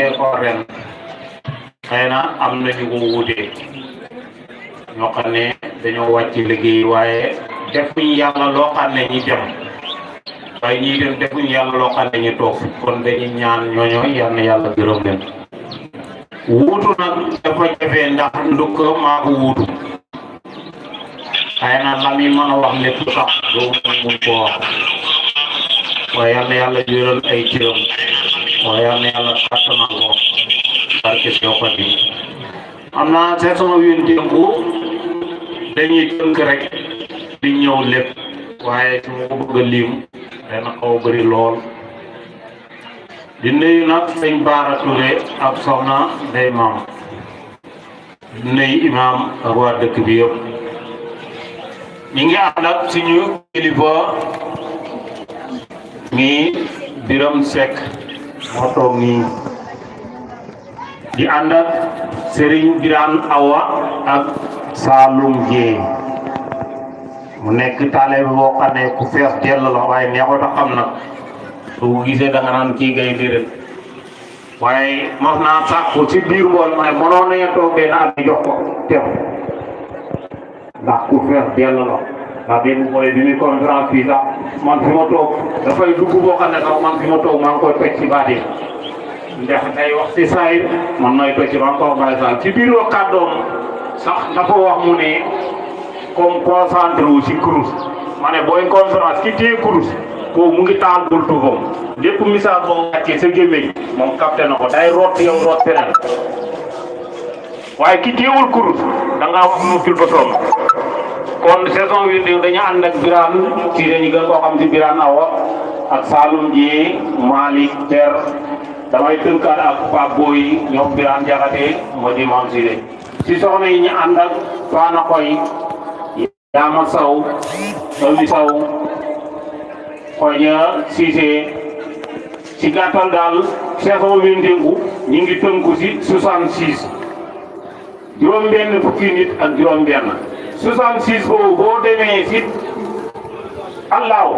ko ren xëy na am na ñu ko wuute ñoo xam ne dañoo wàcc liggéey waaye defuñ yàlla loo xam ne ñi dem waaye ñii dem defuñ yàlla loo xam ne ñi toog kon dañuy ñaan ñooñoo yal na yàlla gërëm leen wuutu nag dafa jafe ndax ndukk maa ko wuutu xëy na la mi mën a wax lépp sax doo mun koo wax waaye yal na yàlla jëral ay cëram waaye yal na yàlla kàttanal ko barke soo ko di am naa saison yu démb dañuy tënk rek di ñëw lépp waaye su ma ko bëgg a lim dana xaw a bëri lool di nuyu nag sëñ Baara Touré ak soxna Ndeye Maam di nuyu imam ak waa dëkk bi yëpp ñi ngi ànd ak suñu kilifa mi Biram Seck moo toog nii di ànd ak Serigne Birane Awa ak Saloum Dieng mu nekk taale bi boo xam ne ku fees dell la waaye neexut a xam nag soo gisee da nga naan kii ngay déedéet waaye mos naa sàkku ci biir mbool ma ne mënoon nañu toog benn at bi jox ko teew ndax ku fees dell la ndax benn mooy bi muy conférence fii sax man fi ma toog dafay dugg boo xam ne sax man fi ma toog maa ngi koy toj ci baat yi ndax day wax ci saa yi man nooy toj ci maa ngi ko bàyyi sax ci biir kàddoom sax dafa wax mu ne comme concentré wu ci kurus ma ne booy conférence ki téye kurus kooku mu ngi taal bul tuufam lépp message boo wàccee sa gémmiñ moom capté na ko day root yow root feneen waaye ki téyewul kurus da ngaa wax mu fil ba toom kon saison bi dañu ànd ak Birane ci dañu gën koo xam ci Birane Awa ak Saloum Dieng Malick Ter damay tënkaat ak Pape Boy ñoom Birane Diakhaté moo di Mame Siré ci soxna yi ñu ànd ak Fana Koy Yaama Sow Ami Sow Koña Cissé ci gàttal daal saison bi ndéngu ñu ngi tënku ci 66 juróom-benn fukki nit ak juróom-benn 66 boobu boo demee ci Allahu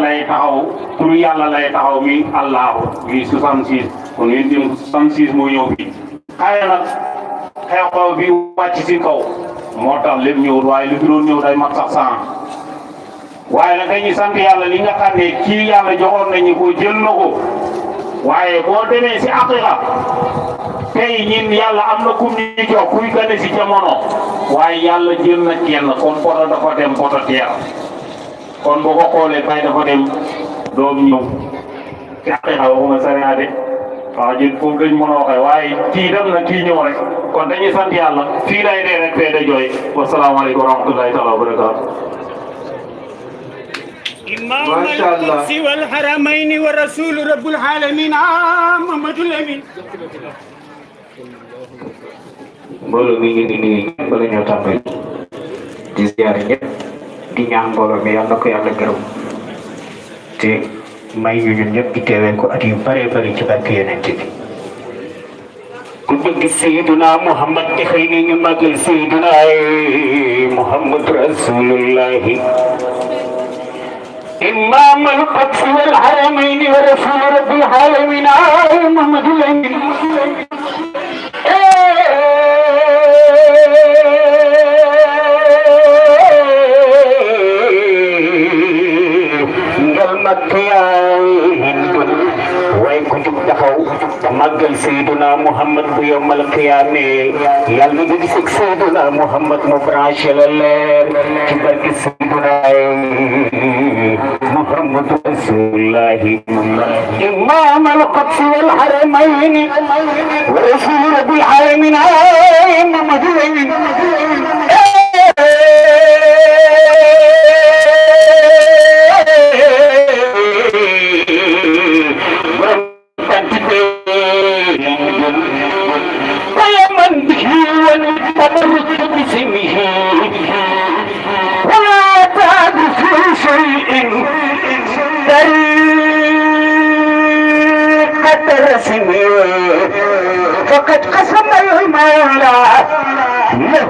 lay taxaw turu yàlla lay taxaw mi Allahu mi 66 kon yéen dem 66 moo ñëw fii xëy nag xew-xew bi wàcc ci kaw moo tax lépp ñëwut waaye lu fi doon ñëw day mat sax 100 waaye nag dañuy sant yàlla li nga xam ne kii yàlla joxoon nañu ko jël na ko waaye boo demee ci aqiqa tey ñin yàlla am na kum ñu jox kuy gane ci jamono waaye yàlla jël na kenn kon poto dafa dem poto teer kon boo ko xoolee kay dafa dem doom ñëw ci aqiqa waxuma sariya de waaw ñun foofu lañ mën a waxee waaye kii dem na kii ñëw rek kon dañuy sant yàlla fii lay dee rek fee da jooy wasalaamaaleykum wa rahmatulahi taala wa barakaatu إمام القدس والحرمين ورسول رب العالمين محمد الأمين. mbooloo mi ngi nii bala ñoo tàmbali di ziare ñëpp di ñaan mbooloo mi yàlla na ko yàlla gërëm te may ñu ñun ñëpp di teewee ko at yu bare bari ci barke Yonent bi ku bëgg Seydina Muhammad te xëy na ñu màggal Seydina Muhammad Rasulullahi إمام القدس والحرمين ورسول رب العالمين محمد الأمين مقل سيدنا محمد بيوم القيامة يالنا بيسك سيدنا محمد مبراش لله كبرك سيدنا محمد رسول الله إمام القدس والحرمين ورسول رب العالمين محمد الأمين فقد قسم المولى له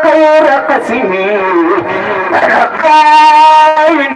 خير قسم أرقاين